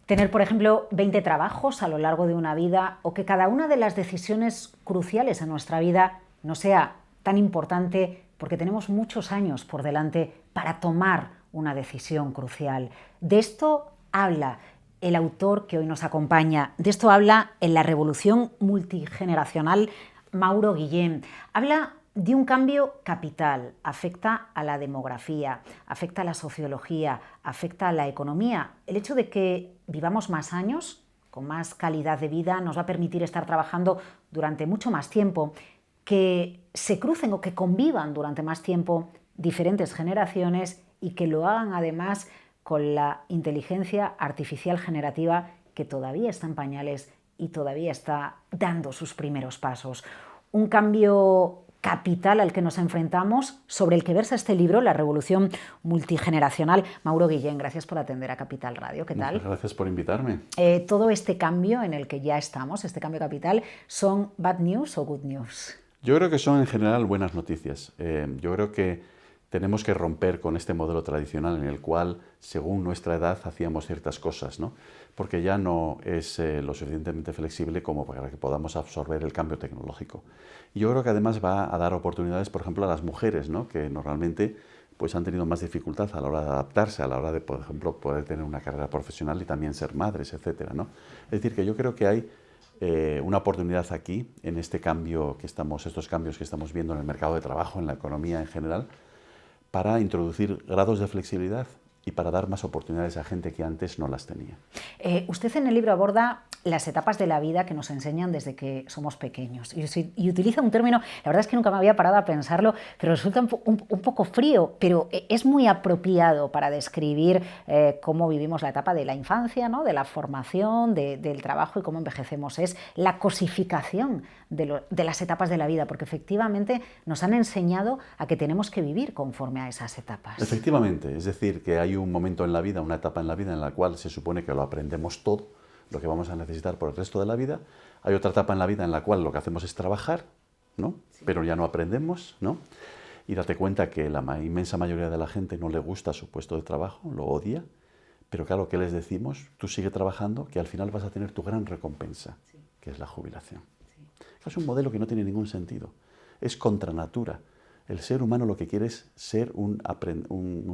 Tener, por ejemplo, 20 trabajos a lo largo de una vida, o que cada una de las decisiones cruciales en nuestra vida no sea tan importante porque tenemos muchos años por delante para tomar una decisión crucial. De esto habla el autor que hoy nos acompaña, de esto habla en La revolución multigeneracional Mauro Guillén. Habla de un cambio capital, afecta a la demografía, afecta a la sociología, afecta a la economía. El hecho de que vivamos más años, con más calidad de vida, nos va a permitir estar trabajando durante mucho más tiempo, que se crucen o que convivan durante más tiempo diferentes generaciones y que lo hagan además con la inteligencia artificial generativa que todavía está en pañales y todavía está dando sus primeros pasos. Un cambio capital al que nos enfrentamos, sobre el que versa este libro, La revolución multigeneracional. Mauro Guillén, gracias por atender a Capital Radio. ¿Qué tal? Muchas gracias por invitarme. Todo este cambio en el que ya estamos, este cambio capital, ¿son bad news o good news? Yo creo que son en general buenas noticias. Yo creo que tenemos que romper con este modelo tradicional en el cual, según nuestra edad, hacíamos ciertas cosas, ¿no? Porque ya no es lo suficientemente flexible como para que podamos absorber el cambio tecnológico. Y yo creo que además va a dar oportunidades, por ejemplo, a las mujeres, ¿no? Que normalmente pues, han tenido más dificultad a la hora de adaptarse, a la hora de, por ejemplo, poder tener una carrera profesional y también ser madres, etcétera, ¿no? Es decir, que yo creo que hay una oportunidad aquí, en este cambio que estos cambios que estamos viendo en el mercado de trabajo, en la economía en general, para introducir grados de flexibilidad y para dar más oportunidades a gente que antes no las tenía. Usted en el libro aborda las etapas de la vida que nos enseñan desde que somos pequeños y utiliza un término, la verdad es que nunca me había parado a pensarlo, pero resulta un poco frío, pero es muy apropiado para describir cómo vivimos la etapa de la infancia, ¿no? De la formación, del trabajo y cómo envejecemos. Es la cosificación de las etapas de la vida, porque efectivamente nos han enseñado a que tenemos que vivir conforme a esas etapas. Efectivamente, es decir, que hay un momento en la vida, una etapa en la vida en la cual se supone que lo aprendemos todo, lo que vamos a necesitar por el resto de la vida. Hay otra etapa en la vida en la cual lo que hacemos es trabajar, ¿no? Sí. Pero ya no aprendemos, ¿no? Y date cuenta que la inmensa mayoría de la gente no le gusta su puesto de trabajo, lo odia, pero claro, ¿qué les decimos? Tú sigue trabajando, que al final vas a tener tu gran recompensa, sí, que es la jubilación. Sí. Es un modelo que no tiene ningún sentido, es contra natura. El ser humano lo que quiere es ser un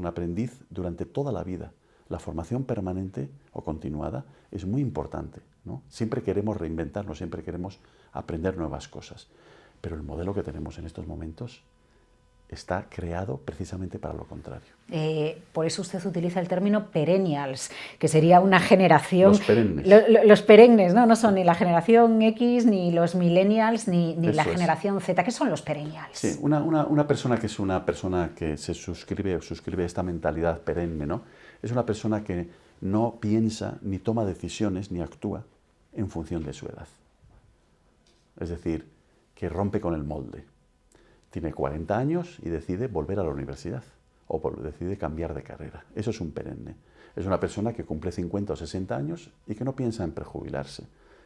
aprendiz durante toda la vida. La formación permanente o continuada es muy importante, ¿no? Siempre queremos reinventarnos, siempre queremos aprender nuevas cosas. Pero el modelo que tenemos en estos momentos está creado precisamente para lo contrario. Por eso usted utiliza el término perennials, que sería una generación... Los perennes. Los perennes, ¿no? No son ni la generación X, ni los millennials, ni la generación Z. ¿Qué son los perennials? Sí, una persona que es una persona que se suscribe a esta mentalidad perenne, ¿no? Es una persona que no piensa, ni toma decisiones, ni actúa en función de su edad. Es decir, que rompe con el molde. Tiene 40 años y decide volver a la universidad o decide cambiar de carrera. Eso es un perenne. Es una persona que cumple 50 o 60 años y que no piensa en prejubilarse,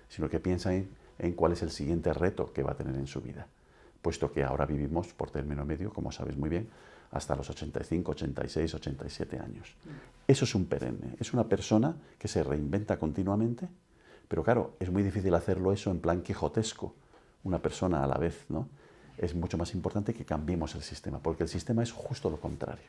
sino que piensa en cuál es el siguiente reto que va a tener en su vida, puesto que ahora vivimos por término medio, como sabes muy bien, hasta los 85, 86, 87 años. Eso es un perenne. Es una persona que se reinventa continuamente, pero claro, es muy difícil hacerlo eso en plan quijotesco, una persona a la vez, ¿no? Es mucho más importante que cambiemos el sistema, porque el sistema es justo lo contrario.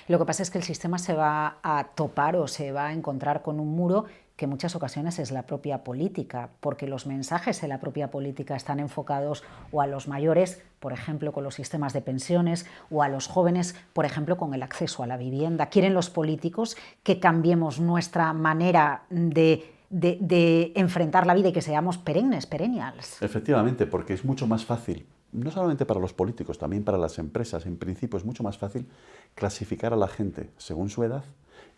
Lo que pasa es que el sistema se va a topar o se va a encontrar con un muro que en muchas ocasiones es la propia política, porque los mensajes en la propia política están enfocados o a los mayores, por ejemplo, con los sistemas de pensiones, o a los jóvenes, por ejemplo, con el acceso a la vivienda. Quieren los políticos que cambiemos nuestra manera de enfrentar la vida y que seamos perennials. Efectivamente, porque es mucho más fácil, no solamente para los políticos, también para las empresas. En principio es mucho más fácil clasificar a la gente según su edad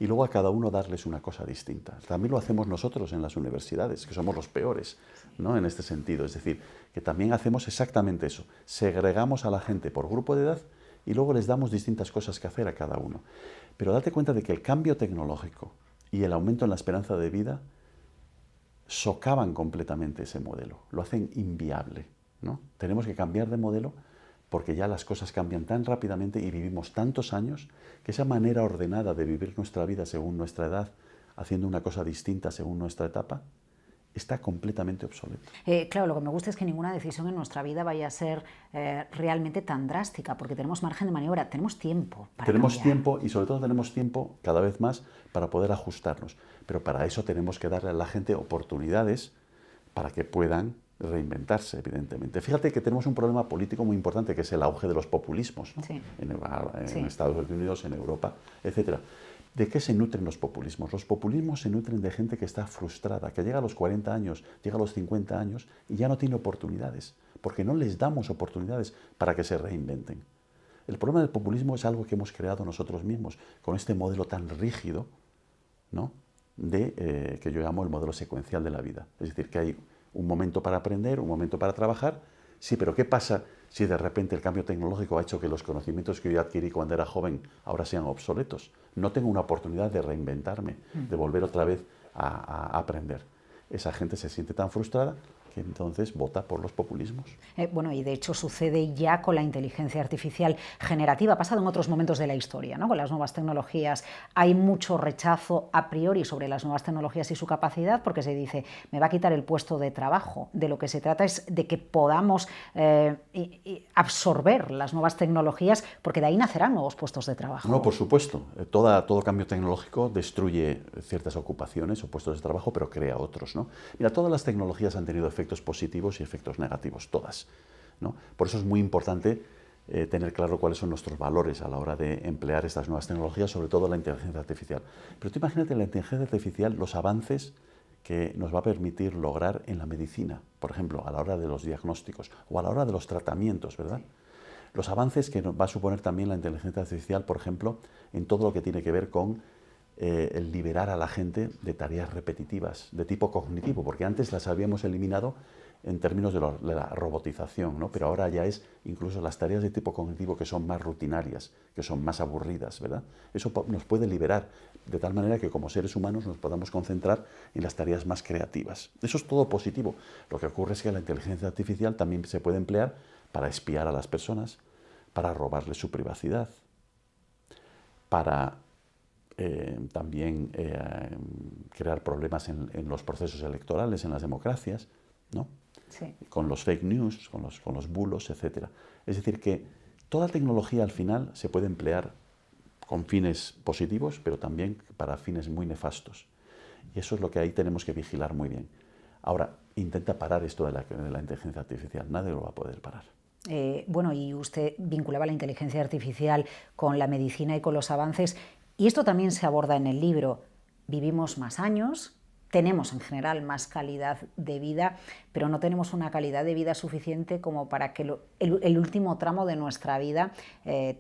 y luego a cada uno darles una cosa distinta. También lo hacemos nosotros en las universidades, que somos los peores, ¿no? En este sentido. Es decir, que también hacemos exactamente eso. Segregamos a la gente por grupo de edad y luego les damos distintas cosas que hacer a cada uno. Pero date cuenta de que el cambio tecnológico y el aumento en la esperanza de vida socavan completamente ese modelo, lo hacen inviable, ¿no? Tenemos que cambiar de modelo porque ya las cosas cambian tan rápidamente y vivimos tantos años que esa manera ordenada de vivir nuestra vida según nuestra edad haciendo una cosa distinta según nuestra etapa, está completamente obsoleto. Claro, lo que me gusta es que ninguna decisión en nuestra vida vaya a ser realmente tan drástica, porque tenemos margen de maniobra, tenemos tiempo para Tenemos cambiar. tiempo y sobre todo tenemos tiempo cada vez más para poder ajustarnos. Pero para eso tenemos que darle a la gente oportunidades para que puedan reinventarse, evidentemente. Fíjate que tenemos un problema político muy importante, que es el auge de los populismos, ¿no? Sí. En Estados Unidos, en Europa, etcétera. ¿De qué se nutren los populismos? Los populismos se nutren de gente que está frustrada, que llega a los 40 años, llega a los 50 años y ya no tiene oportunidades, porque no les damos oportunidades para que se reinventen. El problema del populismo es algo que hemos creado nosotros mismos, con este modelo tan rígido, ¿no? Que yo llamo el modelo secuencial de la vida. Es decir, que hay un momento para aprender, un momento para trabajar. Sí, pero ¿qué pasa si de repente el cambio tecnológico ha hecho que los conocimientos que yo adquirí cuando era joven ahora sean obsoletos? No tengo una oportunidad de reinventarme, de volver otra vez a aprender. Esa gente se siente tan frustrada que entonces vota por los populismos. Bueno, y de hecho sucede ya con la inteligencia artificial generativa, ha pasado en otros momentos de la historia, ¿no? Con las nuevas tecnologías hay mucho rechazo a priori sobre las nuevas tecnologías y su capacidad, porque se dice, me va a quitar el puesto de trabajo. De lo que se trata es de que podamos absorber las nuevas tecnologías, porque de ahí nacerán nuevos puestos de trabajo. No, por supuesto. Todo cambio tecnológico destruye ciertas ocupaciones o puestos de trabajo, pero crea otros, ¿no? Mira, todas las tecnologías han tenido efectos positivos y efectos negativos, todas, ¿no? Por eso es muy importante tener claro cuáles son nuestros valores a la hora de emplear estas nuevas tecnologías, sobre todo la inteligencia artificial. Pero tú imagínate la inteligencia artificial, los avances que nos va a permitir lograr en la medicina, por ejemplo, a la hora de los diagnósticos o a la hora de los tratamientos, ¿verdad? Sí. Los avances que nos va a suponer también la inteligencia artificial, por ejemplo, en todo lo que tiene que ver con el liberar a la gente de tareas repetitivas, de tipo cognitivo, porque antes las habíamos eliminado en términos de la robotización, ¿no? Pero ahora ya es incluso las tareas de tipo cognitivo que son más rutinarias, que son más aburridas, ¿verdad? Eso nos puede liberar, de tal manera que como seres humanos nos podamos concentrar en las tareas más creativas. Eso es todo positivo. Lo que ocurre es que la inteligencia artificial también se puede emplear para espiar a las personas, para robarles su privacidad, para también crear problemas en los procesos electorales, en las democracias, ¿no? Sí. Con los fake news, con los bulos, etc. Es decir, que toda tecnología al final se puede emplear con fines positivos, pero también para fines muy nefastos. Y eso es lo que ahí tenemos que vigilar muy bien. Ahora, intenta parar esto de la inteligencia artificial. Nadie lo va a poder parar. Bueno, y usted vinculaba la inteligencia artificial con la medicina y con los avances, y esto también se aborda en el libro. Vivimos más años, tenemos en general más calidad de vida, pero no tenemos una calidad de vida suficiente como para que el último tramo de nuestra vida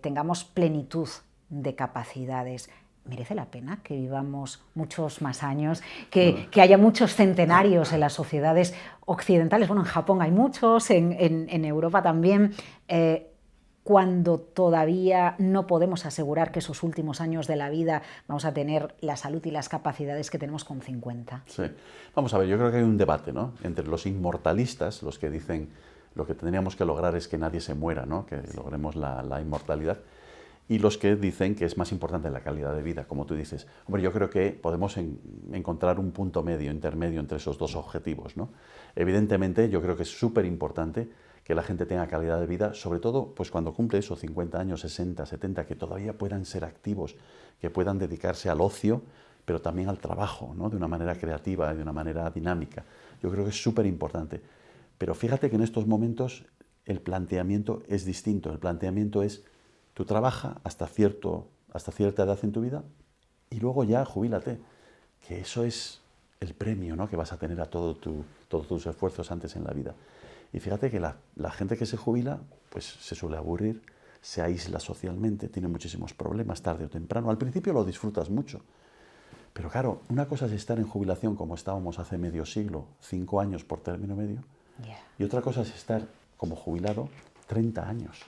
tengamos plenitud de capacidades. ¿Merece la pena que vivamos muchos más años, que haya muchos centenarios en las sociedades occidentales? Bueno, en Japón hay muchos, en Europa también, cuando todavía no podemos asegurar que esos últimos años de la vida vamos a tener la salud y las capacidades que tenemos con 50. Sí. Vamos a ver, yo creo que hay un debate, ¿no?, entre los inmortalistas, los que dicen lo que tendríamos que lograr es que nadie se muera, ¿no?, que logremos la inmortalidad, y los que dicen que es más importante la calidad de vida, como tú dices. Hombre, yo creo que podemos encontrar un punto medio, intermedio entre esos dos objetivos, ¿no? Evidentemente, yo creo que es súper importante que la gente tenga calidad de vida, sobre todo pues cuando cumple esos 50 años, 60, 70, que todavía puedan ser activos, que puedan dedicarse al ocio, pero también al trabajo, ¿no?, de una manera creativa, de una manera dinámica. Yo creo que es súper importante. Pero fíjate que en estos momentos el planteamiento es distinto. El planteamiento es: tú trabaja hasta cierta edad en tu vida y luego ya jubílate, que eso es el premio, ¿no?, que vas a tener a todos tus esfuerzos antes en la vida. Y fíjate que la gente que se jubila pues se suele aburrir, se aísla socialmente, tiene muchísimos problemas tarde o temprano. Al principio lo disfrutas mucho, pero claro, una cosa es estar en jubilación como estábamos hace medio siglo, 5 años por término medio, y otra cosa es estar como jubilado 30 años.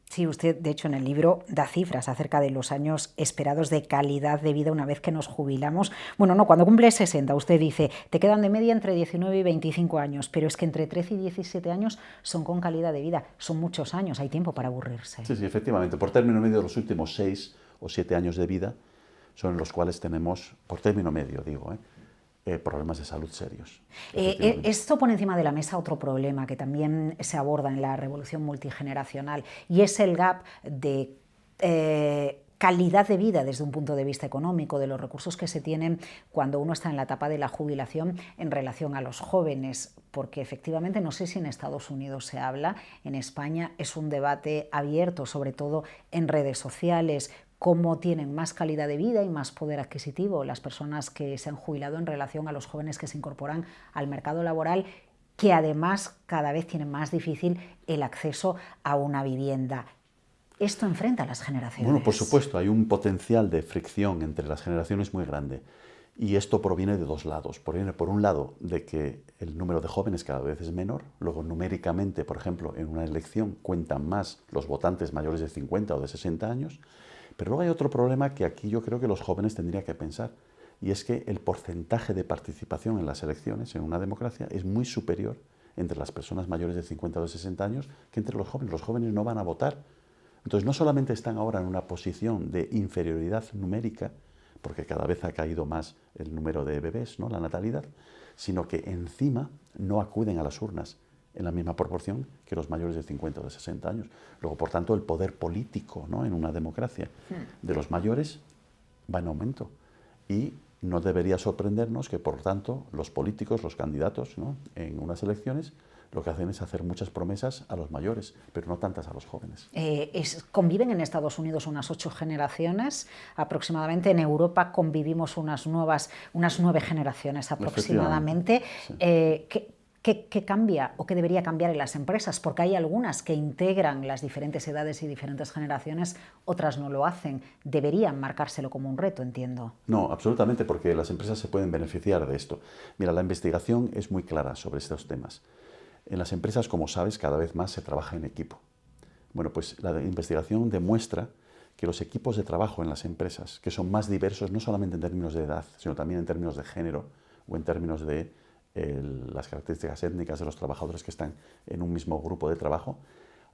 Sí, usted, de hecho, en el libro da cifras acerca de los años esperados de calidad de vida una vez que nos jubilamos. Bueno, no, cuando cumples 60, usted dice, te quedan de media entre 19 y 25 años, pero es que entre 13 y 17 años son con calidad de vida. Son muchos años, hay tiempo para aburrirse. Sí, efectivamente. Por término medio, los últimos 6 o 7 años de vida, son los cuales tenemos, por término medio digo, problemas de salud serios. Esto pone encima de la mesa otro problema que también se aborda en la revolución multigeneracional, y es el gap de calidad de vida desde un punto de vista económico, de los recursos que se tienen cuando uno está en la etapa de la jubilación en relación a los jóvenes, porque efectivamente, no sé si en Estados Unidos se habla, en España es un debate abierto, sobre todo en redes sociales, cómo tienen más calidad de vida y más poder adquisitivo las personas que se han jubilado en relación a los jóvenes que se incorporan al mercado laboral, que además cada vez tienen más difícil el acceso a una vivienda. Esto enfrenta a las generaciones. Bueno, por supuesto, hay un potencial de fricción entre las generaciones muy grande. Y esto proviene de dos lados. Proviene, por un lado, de que el número de jóvenes cada vez es menor. Luego, numéricamente, por ejemplo, en una elección cuentan más los votantes mayores de 50 o de 60 años. Pero luego hay otro problema que aquí yo creo que los jóvenes tendrían que pensar. Y es que el porcentaje de participación en las elecciones, en una democracia, es muy superior entre las personas mayores de 50 o de 60 años que entre los jóvenes. Los jóvenes no van a votar. Entonces, no solamente están ahora en una posición de inferioridad numérica, porque cada vez ha caído más el número de bebés, ¿no?, la natalidad, sino que encima no acuden a las urnas en la misma proporción que los mayores de 50 o de 60 años. Luego, por tanto, el poder político, ¿no?, en una democracia de los mayores va en aumento. Y no debería sorprendernos que, por tanto, los políticos, los candidatos, ¿no?, en unas elecciones, lo que hacen es hacer muchas promesas a los mayores, pero no tantas a los jóvenes. Conviven en Estados Unidos unas 8 generaciones aproximadamente. En Europa convivimos unas 9 generaciones aproximadamente. Sí. ¿Qué cambia o qué debería cambiar en las empresas? Porque hay algunas que integran las diferentes edades y diferentes generaciones, otras no lo hacen. Deberían marcárselo como un reto, entiendo. No, absolutamente, porque las empresas se pueden beneficiar de esto. Mira, la investigación es muy clara sobre estos temas. En las empresas, como sabes, cada vez más se trabaja en equipo. Bueno, pues la investigación demuestra que los equipos de trabajo en las empresas, que son más diversos no solamente en términos de edad, sino también en términos de género o en términos de las características étnicas de los trabajadores que están en un mismo grupo de trabajo,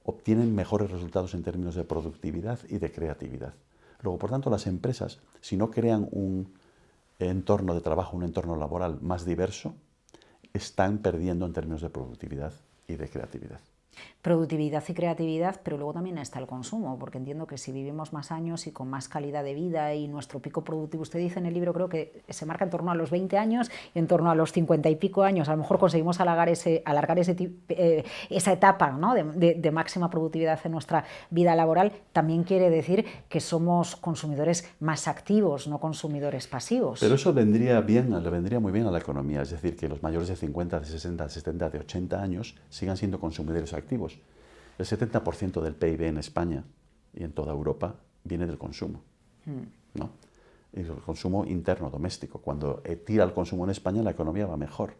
obtienen mejores resultados en términos de productividad y de creatividad. Luego, por tanto, las empresas, si no crean un entorno de trabajo, un entorno laboral más diverso, están perdiendo en términos de productividad y de creatividad. Productividad y creatividad, pero luego también está el consumo, porque entiendo que si vivimos más años y con más calidad de vida y nuestro pico productivo, usted dice en el libro, creo que se marca en torno a los 20 años y en torno a los 50 y pico años, a lo mejor conseguimos alargar esa etapa, ¿no?, de máxima productividad en nuestra vida laboral, también quiere decir que somos consumidores más activos, no consumidores pasivos. Pero eso le vendría muy bien a la economía, es decir, que los mayores de 50, de 60, de 70, de 80 años sigan siendo consumidores activos. El 70% del PIB en España y en toda Europa viene del consumo, ¿no? Y el consumo interno, doméstico. Cuando tira el consumo en España, la economía va mejor,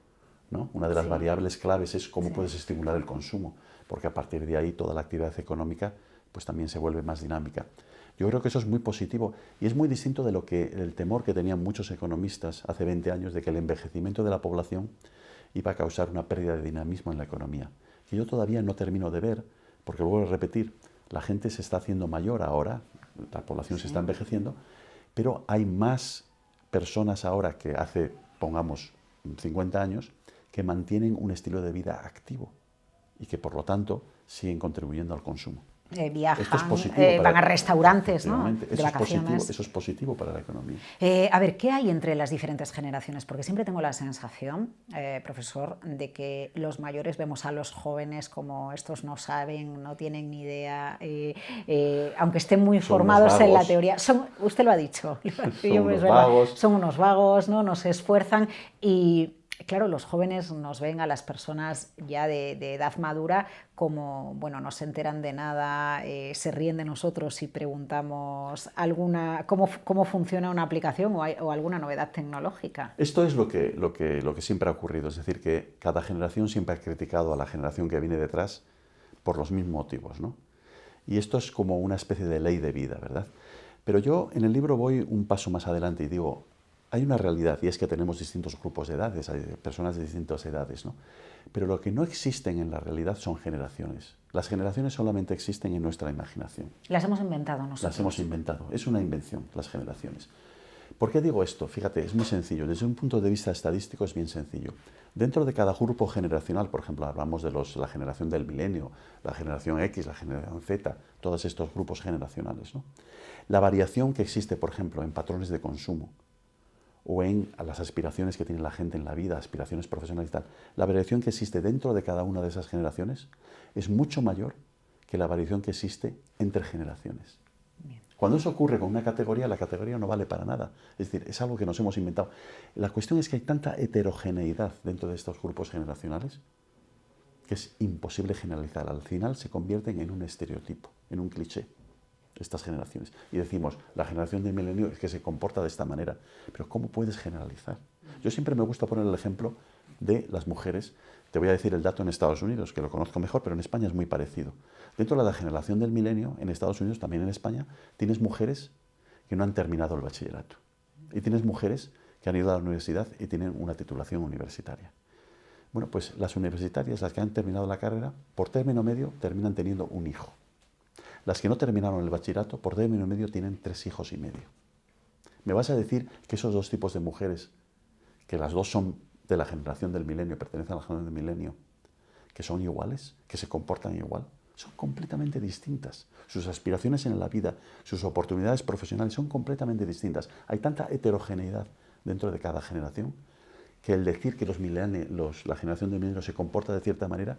¿no? Una de las variables claves es cómo puedes estimular el consumo, porque a partir de ahí toda la actividad económica pues también se vuelve más dinámica. Yo creo que eso es muy positivo y es muy distinto de el temor que tenían muchos economistas hace 20 años de que el envejecimiento de la población iba a causar una pérdida de dinamismo en la economía, que yo todavía no termino de ver, porque vuelvo a repetir, la gente se está haciendo mayor ahora, la población se está envejeciendo, pero hay más personas ahora que hace, pongamos, 50 años, que mantienen un estilo de vida activo y que, por lo tanto, siguen contribuyendo al consumo. Viajan, van a restaurantes, ¿no?, de vacaciones. Eso es positivo para la economía. A ver, ¿qué hay entre las diferentes generaciones? Porque siempre tengo la sensación, profesor, de que los mayores vemos a los jóvenes como estos no saben, no tienen ni idea, aunque estén muy formados en la teoría. Usted lo ha dicho. Son unos vagos, ¿no?, no se esfuerzan y... Claro, los jóvenes nos ven a las personas ya de edad madura como, bueno, no se enteran de nada, se ríen de nosotros si preguntamos cómo funciona una aplicación o alguna novedad tecnológica. Esto es lo que siempre ha ocurrido, es decir, que cada generación siempre ha criticado a la generación que viene detrás por los mismos motivos, ¿no? Y esto es como una especie de ley de vida, ¿verdad? Pero yo en el libro voy un paso más adelante y digo, hay una realidad y es que tenemos distintos grupos de edades, hay personas de distintas edades, ¿no? Pero lo que no existen en la realidad son generaciones. Las generaciones solamente existen en nuestra imaginación. Las hemos inventado nosotros. Las hemos inventado. Es una invención, las generaciones. ¿Por qué digo esto? Fíjate, es muy sencillo. Desde un punto de vista estadístico es bien sencillo. Dentro de cada grupo generacional, por ejemplo, hablamos de la generación del milenio, la generación X, la generación Z, todos estos grupos generacionales, ¿no? La variación que existe, por ejemplo, en patrones de consumo o en las aspiraciones que tiene la gente en la vida, aspiraciones profesionales y tal, la variación que existe dentro de cada una de esas generaciones es mucho mayor que la variación que existe entre generaciones. Bien. Cuando eso ocurre con una categoría, la categoría no vale para nada. Es decir, es algo que nos hemos inventado. La cuestión es que hay tanta heterogeneidad dentro de estos grupos generacionales que es imposible generalizar. Al final se convierten en un estereotipo, en un cliché, estas generaciones. Y decimos, la generación del milenio es que se comporta de esta manera. Pero ¿cómo puedes generalizar? Yo siempre me gusta poner el ejemplo de las mujeres. Te voy a decir el dato en Estados Unidos, que lo conozco mejor, pero en España es muy parecido. Dentro de la generación del milenio, en Estados Unidos, también en España, tienes mujeres que no han terminado el bachillerato. Y tienes mujeres que han ido a la universidad y tienen una titulación universitaria. Bueno, pues las universitarias, las que han terminado la carrera, por término medio terminan teniendo un hijo. Las que no terminaron el bachillerato, por término medio tienen 3 hijos y medio. ¿Me vas a decir que esos dos tipos de mujeres, que las dos son de la generación del milenio, pertenecen a la generación del milenio, que son iguales, que se comportan igual? Son completamente distintas. Sus aspiraciones en la vida, sus oportunidades profesionales son completamente distintas. Hay tanta heterogeneidad dentro de cada generación que el decir que la generación del milenio se comporta de cierta manera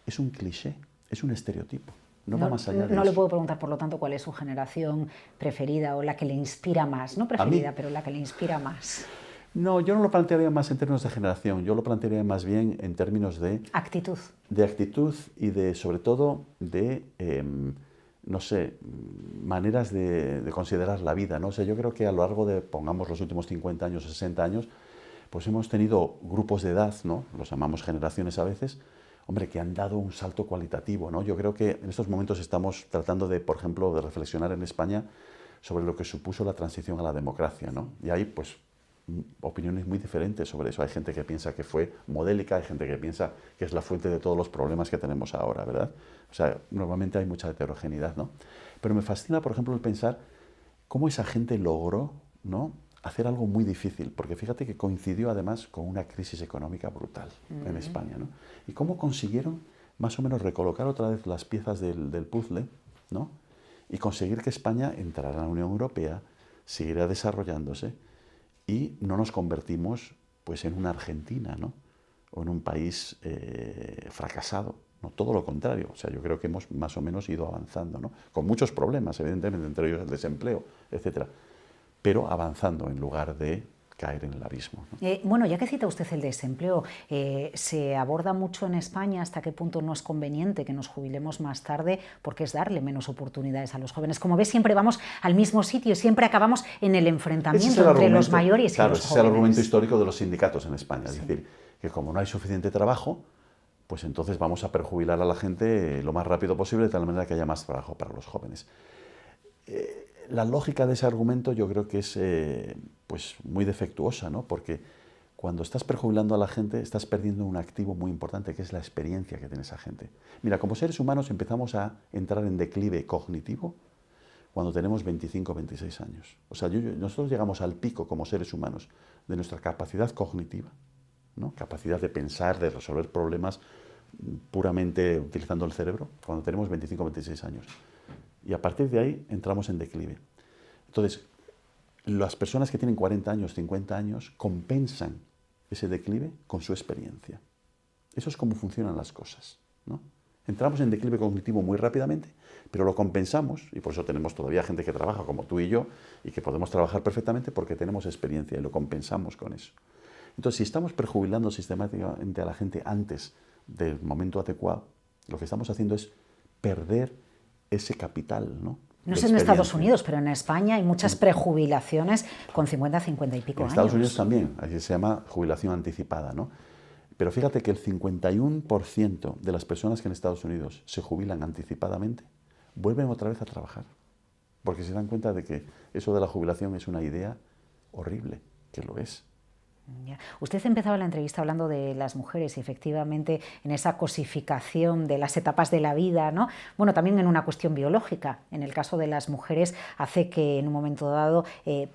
es un cliché, es un estereotipo. No va más allá de eso. No le puedo preguntar, por lo tanto, cuál es su generación preferida o la que le inspira más. No preferida, pero la que le inspira más. No, yo no lo plantearía más en términos de generación, yo lo plantearía más bien en términos de... Actitud. De actitud y sobre todo, de, no sé, maneras de considerar la vida, ¿no? O sea, yo creo que a lo largo de, pongamos, los últimos 50 años, 60 años, pues hemos tenido grupos de edad, ¿no? Los llamamos generaciones a veces, hombre, que han dado un salto cualitativo, ¿no? Yo creo que en estos momentos estamos tratando de, por ejemplo, de reflexionar en España sobre lo que supuso la transición a la democracia, ¿no? Y hay, pues, opiniones muy diferentes sobre eso. Hay gente que piensa que fue modélica, hay gente que piensa que es la fuente de todos los problemas que tenemos ahora, ¿verdad? O sea, normalmente hay mucha heterogeneidad, ¿no? Pero me fascina, por ejemplo, el pensar cómo esa gente logró, ¿no?, hacer algo muy difícil, porque fíjate que coincidió además con una crisis económica brutal en España, ¿no? Y cómo consiguieron más o menos recolocar otra vez las piezas del puzzle, ¿no?, y conseguir que España entrara a la Unión Europea, siguiera desarrollándose y no nos convertimos, pues, en una Argentina, ¿no?, o en un país fracasado, ¿no? Todo lo contrario. O sea, yo creo que hemos más o menos ido avanzando, ¿no?, con muchos problemas, evidentemente, entre ellos el desempleo, etcétera, pero avanzando en lugar de caer en el abismo, ¿no? Bueno, ya que cita usted el desempleo, se aborda mucho en España hasta qué punto no es conveniente que nos jubilemos más tarde, porque es darle menos oportunidades a los jóvenes. Como ves, siempre vamos al mismo sitio, siempre acabamos en el enfrentamiento entre los mayores y los jóvenes. Ese es el argumento histórico de los sindicatos en España, es decir, que como no hay suficiente trabajo, pues entonces vamos a perjubilar a la gente lo más rápido posible, de tal manera que haya más trabajo para los jóvenes. La lógica de ese argumento yo creo que es pues muy defectuosa, ¿no? Porque cuando estás perjubilando a la gente estás perdiendo un activo muy importante, que es la experiencia que tiene esa gente. Mira, como seres humanos empezamos a entrar en declive cognitivo cuando tenemos 25 o 26 años. O sea, nosotros llegamos al pico como seres humanos de nuestra capacidad cognitiva, ¿no?, capacidad de pensar, de resolver problemas puramente utilizando el cerebro, cuando tenemos 25 o 26 años. Y a partir de ahí entramos en declive. Entonces, las personas que tienen 40 años, 50 años, compensan ese declive con su experiencia. Eso es cómo funcionan las cosas, ¿no? Entramos en declive cognitivo muy rápidamente, pero lo compensamos, y por eso tenemos todavía gente que trabaja como tú y yo, y que podemos trabajar perfectamente porque tenemos experiencia y lo compensamos con eso. Entonces, si estamos prejubilando sistemáticamente a la gente antes del momento adecuado, lo que estamos haciendo es perder ese capital, ¿no? No sé en Estados Unidos, pero en España hay muchas prejubilaciones con 50, 50 y pico años. En Estados Unidos también, así se llama jubilación anticipada, ¿no? Pero fíjate que el 51% de las personas que en Estados Unidos se jubilan anticipadamente vuelven otra vez a trabajar, porque se dan cuenta de que eso de la jubilación es una idea horrible, que lo es. Ya. Usted empezaba la entrevista hablando de las mujeres y efectivamente en esa cosificación de las etapas de la vida, ¿no? Bueno, también en una cuestión biológica. En el caso de las mujeres hace que en un momento dado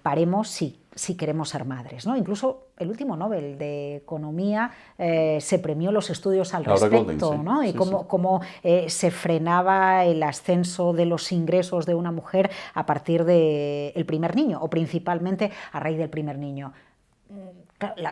paremos si queremos ser madres, ¿no? Incluso el último Nobel de Economía se premió los estudios al Laura respecto, Goldin, sí. ¿no? Y Sí, cómo se frenaba el ascenso de los ingresos de una mujer a partir del primer niño, o principalmente a raíz del primer niño.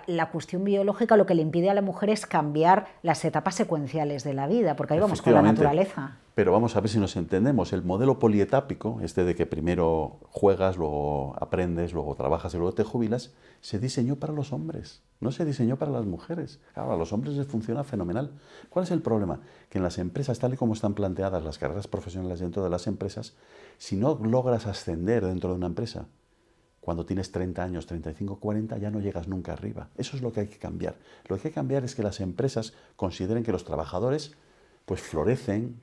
La cuestión biológica lo que le impide a la mujer es cambiar las etapas secuenciales de la vida, porque ahí vamos con la naturaleza. Pero vamos a ver si nos entendemos. El modelo polietápico, este de que primero juegas, luego aprendes, luego trabajas y luego te jubilas, se diseñó para los hombres, no se diseñó para las mujeres. Claro, a los hombres les funciona fenomenal. ¿Cuál es el problema? Que en las empresas, tal y como están planteadas las carreras profesionales dentro de las empresas, si no logras ascender dentro de una empresa, cuando tienes 30 años, 35, 40, ya no llegas nunca arriba. Eso es lo que hay que cambiar. Lo que hay que cambiar es que las empresas consideren que los trabajadores pues florecen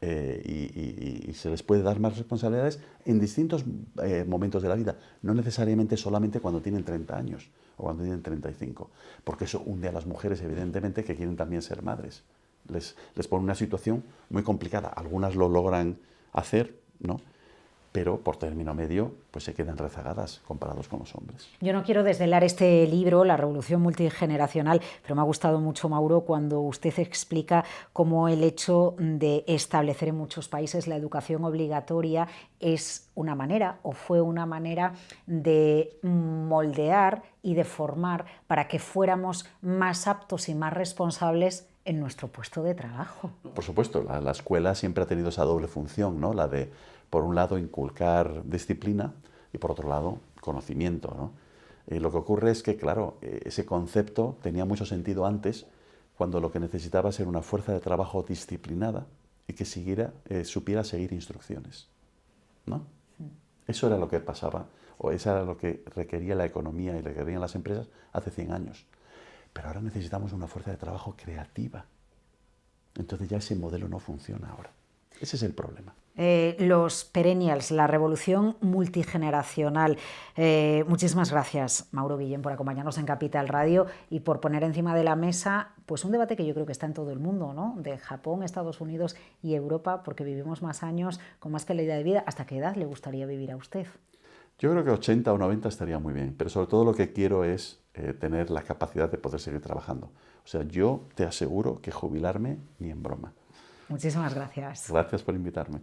y se les puede dar más responsabilidades en distintos momentos de la vida, no necesariamente solamente cuando tienen 30 años o cuando tienen 35, porque eso hunde a las mujeres, evidentemente, que quieren también ser madres. Les pone una situación muy complicada. Algunas lo logran hacer, ¿no? Pero por término medio pues se quedan rezagadas comparados con los hombres. Yo no quiero desvelar este libro, La revolución multigeneracional, pero me ha gustado mucho, Mauro, cuando usted explica cómo el hecho de establecer en muchos países la educación obligatoria es una manera, o fue una manera de moldear y de formar para que fuéramos más aptos y más responsables en nuestro puesto de trabajo. Por supuesto, la escuela siempre ha tenido esa doble función, ¿no? La de, por un lado, inculcar disciplina y, por otro lado, conocimiento, ¿no? Lo que ocurre es que, claro, ese concepto tenía mucho sentido antes, cuando lo que necesitaba era una fuerza de trabajo disciplinada y que supiera seguir instrucciones, ¿no? Eso era lo que pasaba, o eso era lo que requería la economía y requerían las empresas hace 100 años. Pero ahora necesitamos una fuerza de trabajo creativa. Entonces ya ese modelo no funciona ahora. Ese es el problema. Los perennials, la revolución multigeneracional. Muchísimas gracias, Mauro Guillén, por acompañarnos en Capital Radio y por poner encima de la mesa pues un debate que yo creo que está en todo el mundo, ¿no? De Japón, Estados Unidos y Europa, porque vivimos más años con más calidad de vida. ¿Hasta qué edad le gustaría vivir a usted? Yo creo que 80 o 90 estaría muy bien, pero sobre todo lo que quiero es tener la capacidad de poder seguir trabajando. O sea, yo te aseguro que jubilarme ni en broma. Muchísimas gracias. Gracias por invitarme.